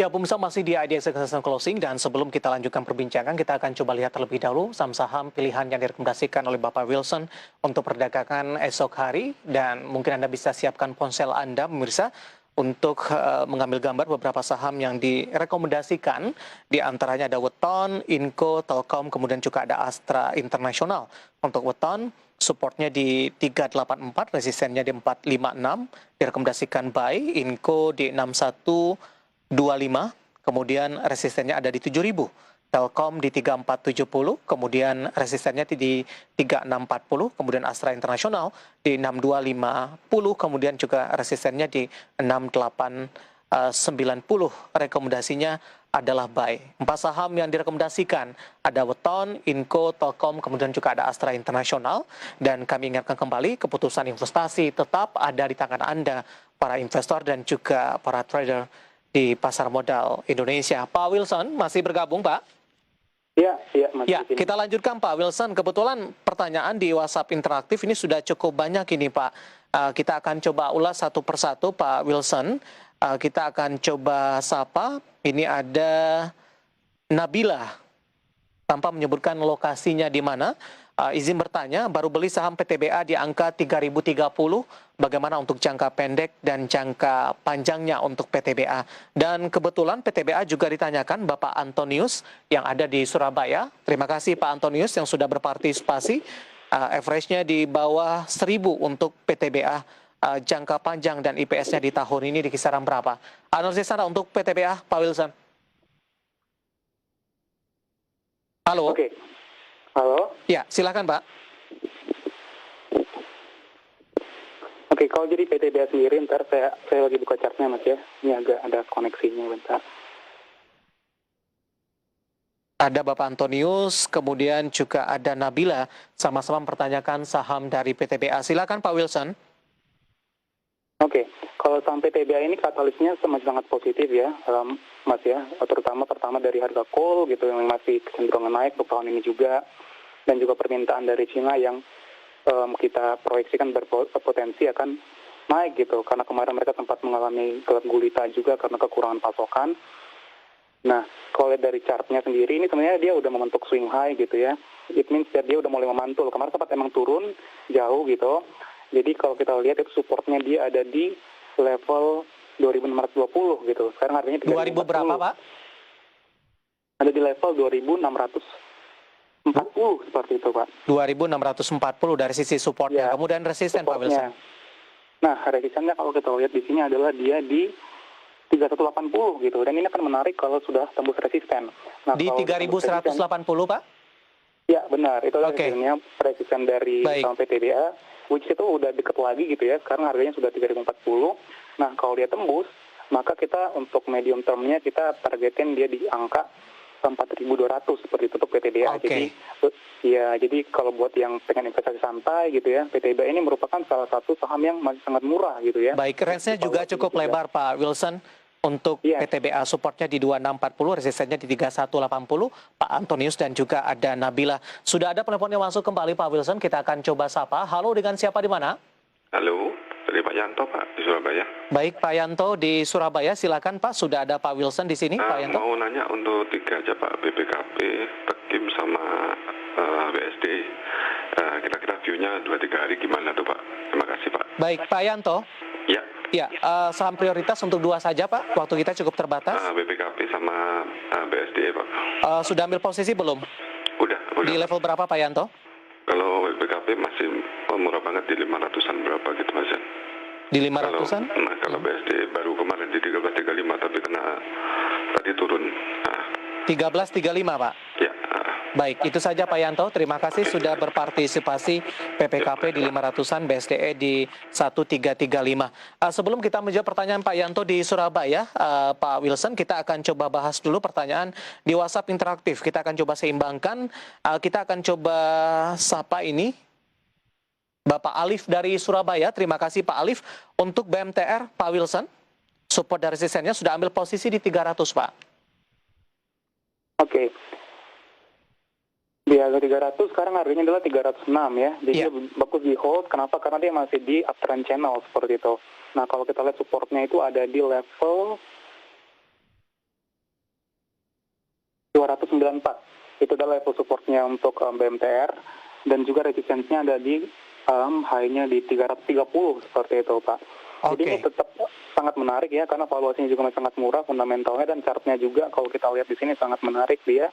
Ya, pemirsa masih di IDX Succession Closing dan sebelum kita lanjutkan perbincangan, kita akan coba lihat terlebih dahulu saham-saham pilihan yang direkomendasikan oleh Bapak Wilson untuk perdagangan esok hari dan mungkin Anda bisa siapkan ponsel Anda, pemirsa, untuk mengambil gambar beberapa saham yang direkomendasikan. Di antaranya ada Weton, Inco, Telkom, kemudian juga ada Astra International. Untuk Weton, supportnya di 384, resistennya di 456, direkomendasikan buy. Inco di 6125, kemudian resistennya ada di 7.000. Telkom di 3470, kemudian resistennya di 3640, kemudian Astra International di 6250, kemudian juga resistennya di 6890. Rekomendasinya adalah buy. 4 saham yang direkomendasikan ada Weton, Inco, Telkom, kemudian juga ada Astra International. Dan kami ingatkan kembali, keputusan investasi tetap ada di tangan Anda, para investor dan juga para trader di pasar modal Indonesia. Pak Wilson masih bergabung, Pak? Masih. Ya, kita lanjutkan Pak Wilson. Kebetulan pertanyaan di WhatsApp interaktif ini sudah cukup banyak ini, Pak. Kita akan coba ulas satu persatu, Pak Wilson. Kita akan coba sapa. Ini ada Nabila, tanpa menyebutkan lokasinya di mana. Izin bertanya, baru beli saham PTBA di angka 3.030, bagaimana untuk jangka pendek dan jangka panjangnya untuk PTBA? Dan kebetulan PTBA juga ditanyakan Bapak Antonius yang ada di Surabaya. Terima kasih Pak Antonius yang sudah berpartisipasi. Average-nya di bawah 1.000 untuk PTBA. Jangka panjang dan IPS-nya di tahun ini di kisaran berapa? Analisis Anda untuk PTBA, Pak Wilson. Halo? Oke. Halo? Ya, silakan Pak. Oke, kalau jadi PTBA sendiri, ntar saya lagi buka chartnya Mas ya. Ini agak ada koneksinya bentar. Ada Bapak Antonius, kemudian juga ada Nabila, sama-sama mempertanyakan saham dari PTBA. Silakan Pak Wilson. Oke, kalau saham PTBA ini katalisnya sangat positif ya, Mas ya. Terutama pertama dari harga coal gitu yang masih kecenderungan naik untuk tahun ini juga. Dan juga permintaan dari Cina yang kita proyeksikan berpotensi akan naik gitu. Karena kemarin mereka sempat mengalami gelap gulita juga karena kekurangan pasokan. Nah, kalau lihat dari chartnya sendiri, ini sebenarnya dia udah membentuk swing high gitu ya. It means that dia udah mulai memantul. Kemarin sempat emang turun jauh gitu. Jadi kalau kita lihat itu supportnya dia ada di level 2.620 gitu. Sekarang harganya 2000 berapa Pak? Ada di level 2.640 seperti itu Pak. 2.640 dari sisi supportnya. Ya, Kemudian resisten Pak Wilson. Nah, resistennya kalau kita lihat di sini adalah dia di 3180 gitu. Dan ini akan menarik kalau sudah tembus resisten. Nah, di 3.180 Pak? Ya benar, itu adalah resisten dari saham PTBA, which itu udah deket lagi gitu ya, sekarang harganya sudah 3.040. Nah kalau dia tembus, maka kita untuk medium termnya kita targetin dia di angka 4.200 seperti itu untuk PTBA. Jadi kalau buat yang pengen investasi santai gitu ya, PTBA ini merupakan salah satu saham yang masih sangat murah gitu ya. Baik, range-nya juga cukup lebar Pak Wilson. Untuk PTBA supportnya di 2640, resistennya di 3180, Pak Antonius dan juga ada Nabila. Sudah ada penelpon yang masuk kembali Pak Wilson, kita akan coba sapa. Halo, dengan siapa di mana? Halo, dari Pak Yanto Pak, di Surabaya. Baik Pak Yanto di Surabaya, silakan Pak, sudah ada Pak Wilson di sini Pak Yanto. Mau nanya untuk 3 aja Pak, BPKP, Tekim sama BSD. Kira-kira view-nya 2-3 hari gimana tuh Pak? Terima kasih Pak. Baik Pak Yanto. Ya. Ya, saham prioritas untuk 2 saja Pak, waktu kita cukup terbatas. BPKP sama BSD Pak. Sudah ambil posisi belum? Udah. Di level berapa Pak Yanto? Kalau BPKP masih murah banget di 500-an berapa gitu Mas ya. Di 500-an? Kalau BSD baru kemarin di 1335 tapi kena tadi turun. 1335 Pak? Ya. Baik, itu saja Pak Yanto. Terima kasih sudah berpartisipasi PPKP di 500-an, BSDE di 1335. Sebelum kita menjawab pertanyaan Pak Yanto di Surabaya, Pak Wilson, kita akan coba bahas dulu pertanyaan di WhatsApp interaktif. Kita akan coba seimbangkan. Kita akan coba sapa ini. Bapak Alif dari Surabaya, terima kasih Pak Alif. Untuk BMTR, Pak Wilson, support dari resistennya sudah ambil posisi di 300 Pak. Oke. Di harga 300 sekarang harganya adalah 306 ya. Jadi dia bagus di hold. Kenapa? Karena dia masih di uptrend channel seperti itu. Nah kalau kita lihat supportnya itu ada di level 294. Itu adalah level supportnya untuk BMTR, dan juga resistensinya ada di high-nya di 330 seperti itu, Pak. Jadi ini tetap sangat menarik ya, karena valuasinya juga masih sangat murah, fundamentalnya dan chartnya juga kalau kita lihat di sini sangat menarik dia.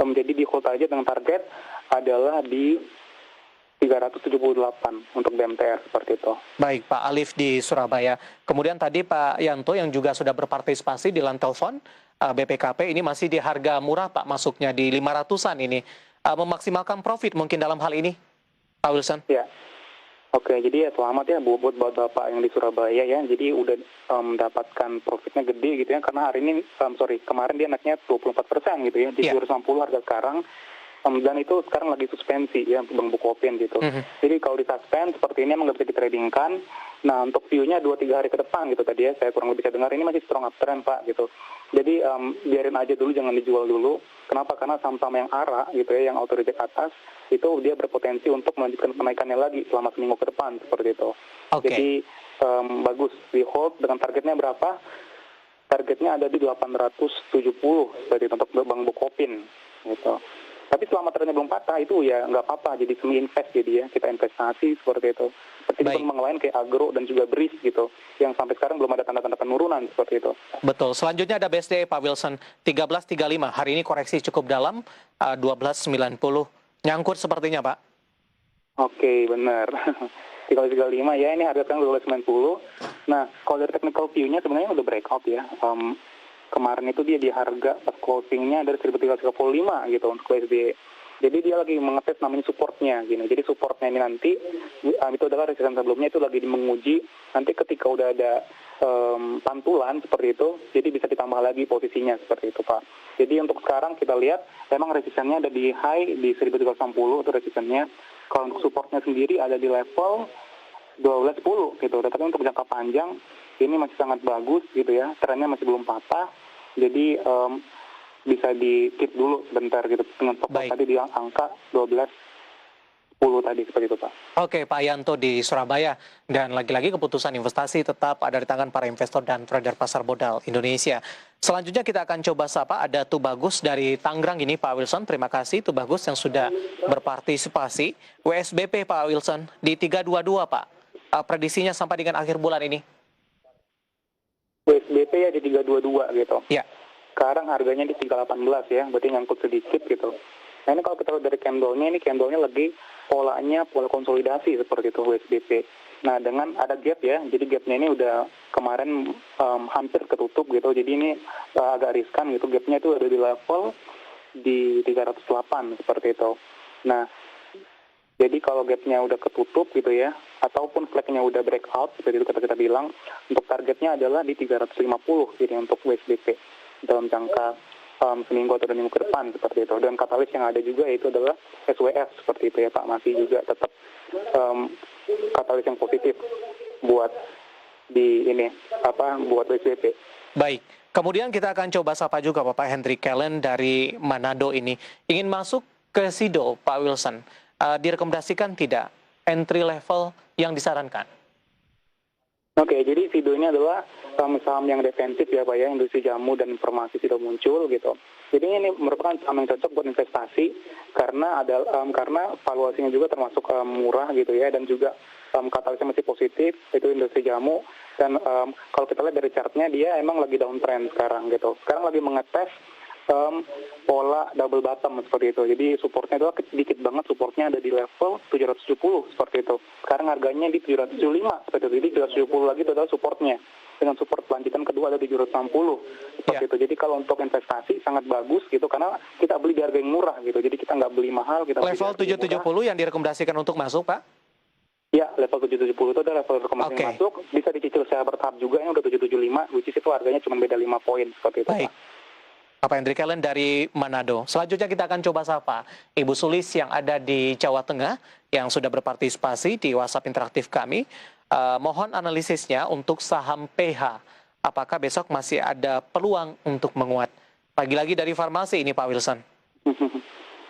Jadi di hold aja dengan target adalah di 378 untuk BMTR seperti itu. Baik, Pak Alif di Surabaya. Kemudian tadi Pak Yanto yang juga sudah berpartisipasi di line telepon BPKP ini masih di harga murah Pak, masuknya di 500-an ini. Memaksimalkan profit mungkin dalam hal ini, Pak Wilson? Ya. Oke, jadi ya selamat ya buat Bapak yang di Surabaya ya. Jadi udah mendapatkan profitnya gede gitu ya, karena hari ini, kemarin dia naiknya 24% gitu ya, di 260 harga sekarang. Dan itu sekarang lagi suspensi ya untuk Bank Bukopin gitu. Jadi kalau di suspend seperti ini emang nggak bisa ditradingkan. Nah untuk view-nya 2-3 hari ke depan gitu tadi ya, saya kurang lebih bisa dengar ini masih strong uptrend Pak gitu. Jadi biarin aja dulu, jangan dijual dulu. Kenapa? Karena saham-saham yang ARA gitu ya, yang auto reject atas, itu dia berpotensi untuk melanjutkan kenaikannya lagi selama seminggu ke depan seperti itu. Jadi bagus di hold dengan targetnya berapa? Targetnya ada di 870 seperti itu untuk Bank Bukopin gitu. Tapi selama trennya belum patah itu ya nggak apa-apa, jadi semi invest jadi ya, kita investasi seperti itu. Seperti bank lain kayak Agro dan juga BRIS gitu, yang sampai sekarang belum ada tanda-tanda penurunan seperti itu. Betul. Selanjutnya ada BSD Pak Wilson, 1335. Hari ini koreksi cukup dalam, 1290. Nyangkut sepertinya Pak. Oke, benar. 1335 ya, ini harga sekarang 1290. Nah, kalau dari technical view-nya sebenarnya udah breakout ya. Kemarin itu dia di harga closing-nya dari 1335 gitu untuk USD. Jadi dia lagi mengetes namanya supportnya gitu. Jadi supportnya ini nanti itu adalah resisten sebelumnya, itu lagi menguji nanti ketika udah ada pantulan seperti itu, jadi bisa ditambah lagi posisinya seperti itu Pak. Jadi untuk sekarang kita lihat memang resistennya ada di high di 1360 itu resistennya. Kalau untuk supportnya sendiri ada di level 1210 gitu. Tapi untuk jangka panjang ini masih sangat bagus gitu ya, trennya masih belum patah, jadi bisa di keep dulu sebentar gitu dengan fokus tadi di angka 12.10 tadi seperti itu Pak. Oke, Pak Yanto di Surabaya, dan lagi-lagi keputusan investasi tetap ada di tangan para investor dan trader pasar modal Indonesia. Selanjutnya kita akan coba sapa, ada Tubagus dari Tangerang ini Pak Wilson. Terima kasih Tubagus yang sudah berpartisipasi. WSBP Pak Wilson di 322 Pak, prediksinya sampai dengan akhir bulan ini. USBP ya di 322 gitu. Ya. Sekarang harganya di 318 ya, berarti nyangkut sedikit gitu. Nah ini kalau kita lihat dari candle-nya, ini candle-nya lagi pola konsolidasi seperti itu USBP. Nah dengan ada gap ya, jadi gapnya ini udah kemarin hampir ketutup gitu, jadi ini agak riskan gitu, gapnya itu ada di level di 308 seperti itu. Nah jadi kalau gapnya udah ketutup gitu ya, ataupun flagnya udah breakout, seperti itu kita bilang, untuk targetnya adalah di 350, jadi untuk USBP dalam jangka seminggu atau 2 minggu ke depan seperti itu. Dan katalis yang ada juga itu adalah SWF seperti itu ya Pak, masih juga tetap katalis yang positif buat di ini buat USBP. Baik. Kemudian kita akan coba sapa juga Bapak Hendrik Kellen dari Manado ini. Ingin masuk ke SIDO Pak Wilson. Direkomendasikan tidak entry level yang disarankan? Oke, jadi SIDO ini adalah saham-saham yang defensif ya Pak ya, industri jamu dan informasi sudah muncul gitu. Jadi ini merupakan saham yang cocok buat investasi karena karena valuasinya juga termasuk murah gitu ya, dan juga katalisnya masih positif, itu industri jamu. Dan kalau kita lihat dari chartnya dia emang lagi downtrend sekarang gitu. Sekarang lagi mengetes pola double bottom seperti itu. Jadi supportnya itu sedikit banget, supportnya ada di level 770 seperti itu. Sekarang harganya di 775 seperti itu. Jadi 770 lagi itu adalah supportnya. Dengan support lanjutan kedua ada di 760 seperti itu. Jadi kalau untuk investasi sangat bagus gitu, karena kita beli di harga yang murah gitu. Jadi kita nggak beli mahal. Kita level 770 yang direkomendasikan untuk masuk Pak? Ya, level 770 itu adalah level rekomendasi masuk. Bisa dicicil secara bertahap juga, yang udah 775, which is itu harganya cuma beda 5 poin seperti itu Pak. Bapak Hendrik Kellen dari Manado. Selanjutnya kita akan coba sapa Ibu Sulis yang ada di Jawa Tengah yang sudah berpartisipasi di WhatsApp interaktif kami. Mohon analisisnya untuk saham PH. Apakah besok masih ada peluang untuk menguat? Lagi-lagi dari farmasi ini Pak Wilson.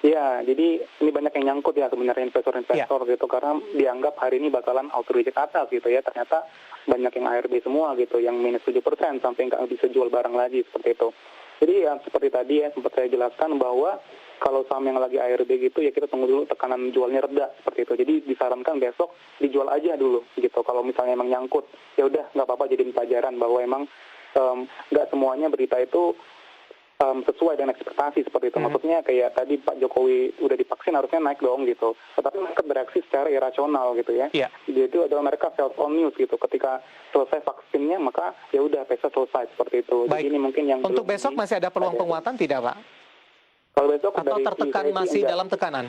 Ya, jadi ini banyak yang nyangkut ya sebenarnya investor-investor gitu, karena dianggap hari ini bakalan auto reject atas gitu ya. Ternyata banyak yang ARB semua gitu, yang minus 7% sampai nggak bisa jual barang lagi seperti itu. Jadi ya seperti tadi ya sempat saya jelaskan bahwa kalau saham yang lagi ARB gitu ya kita tunggu dulu tekanan jualnya reda seperti itu. Jadi disarankan besok dijual aja dulu gitu. Kalau misalnya emang nyangkut, ya udah nggak apa-apa jadiin pelajaran bahwa emang nggak semuanya berita itu sesuai dengan ekspektasi seperti itu. Maksudnya kayak tadi Pak Jokowi udah divaksin harusnya naik dong gitu. Tetapi mereka bereaksi secara irasional gitu ya. Iya. Jadi itu adalah mereka self on news gitu. Ketika selesai vaksinnya maka ya udah pesta selesai seperti itu. Baik. Jadi ini mungkin yang Untuk belum besok masih ada peluang penguatan tidak, Pak? Kalau besok Atau dari tertekan IHSG masih enggak. dalam tekanan?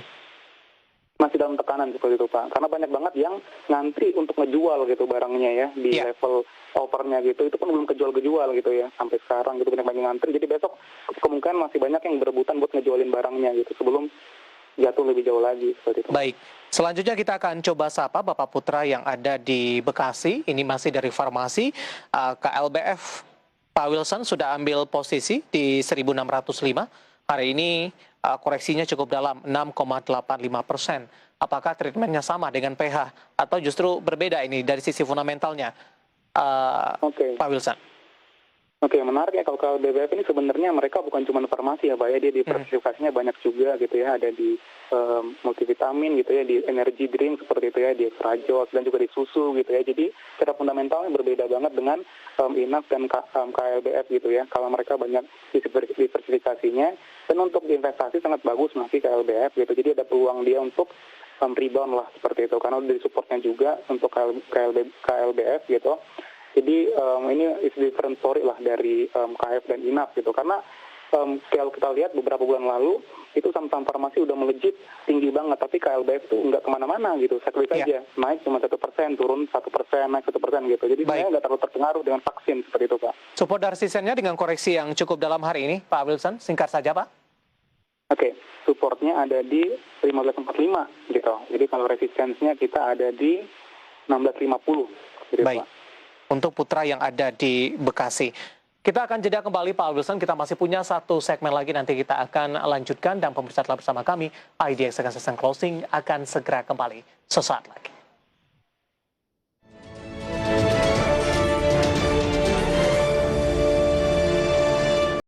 Masih dalam tekanan seperti itu Pak. Karena banyak banget yang ngantri untuk ngejual gitu barangnya ya di Iya. level overnya gitu. Itu pun belum kejual-kejual gitu ya sampai sekarang gitu banyak ngantri. Jadi besok kemungkinan masih banyak yang berebutan buat ngejualin barangnya gitu sebelum jatuh lebih jauh lagi seperti itu. Baik, selanjutnya kita akan coba sapa Bapak Putra yang ada di Bekasi. Ini masih dari farmasi. KLBF Pak Wilson sudah ambil posisi di 1605. Hari ini koreksinya cukup dalam 6,85%. Apakah treatmentnya sama dengan PH atau justru berbeda ini dari sisi fundamentalnya, Oke. Pak Wilson? Oke, menarik ya kalau BBF ini sebenarnya mereka bukan cuma farmasi ya Pak ya, dia diversifikasinya banyak juga gitu ya, ada di multivitamin gitu ya, di energy drink seperti itu ya, di extra joss dan juga di susu gitu ya. Jadi secara fundamentalnya berbeda banget dengan INAF dan KLBF gitu ya. Kalau mereka banyak diversifikasinya dan untuk investasi sangat bagus masih KLBF gitu. Jadi ada peluang dia untuk rebound lah seperti itu karena udah supportnya juga untuk KLBF gitu. Jadi ini is different story lah dari KF dan INAF gitu. Karena kalau kita lihat beberapa bulan lalu, itu saham-saham farmasi udah melejit tinggi banget. Tapi KLBF itu nggak kemana-mana gitu. Sekali saja naik cuma 1%, turun 1%, naik 1% gitu. Jadi saya nggak terlalu terpengaruh dengan vaksin seperti itu Pak. Support dan resistennya dengan koreksi yang cukup dalam hari ini, Pak Wilson, singkat saja Pak. Oke, supportnya ada di 1545 gitu. Jadi kalau resistensinya kita ada di 1650 gitu Baik. Pak. Untuk Putra yang ada di Bekasi. Kita akan jeda kembali Pak Wilson, kita masih punya satu segmen lagi nanti kita akan lanjutkan dan pemirsa telah bersama kami, IDX Closing akan segera kembali sesaat lagi.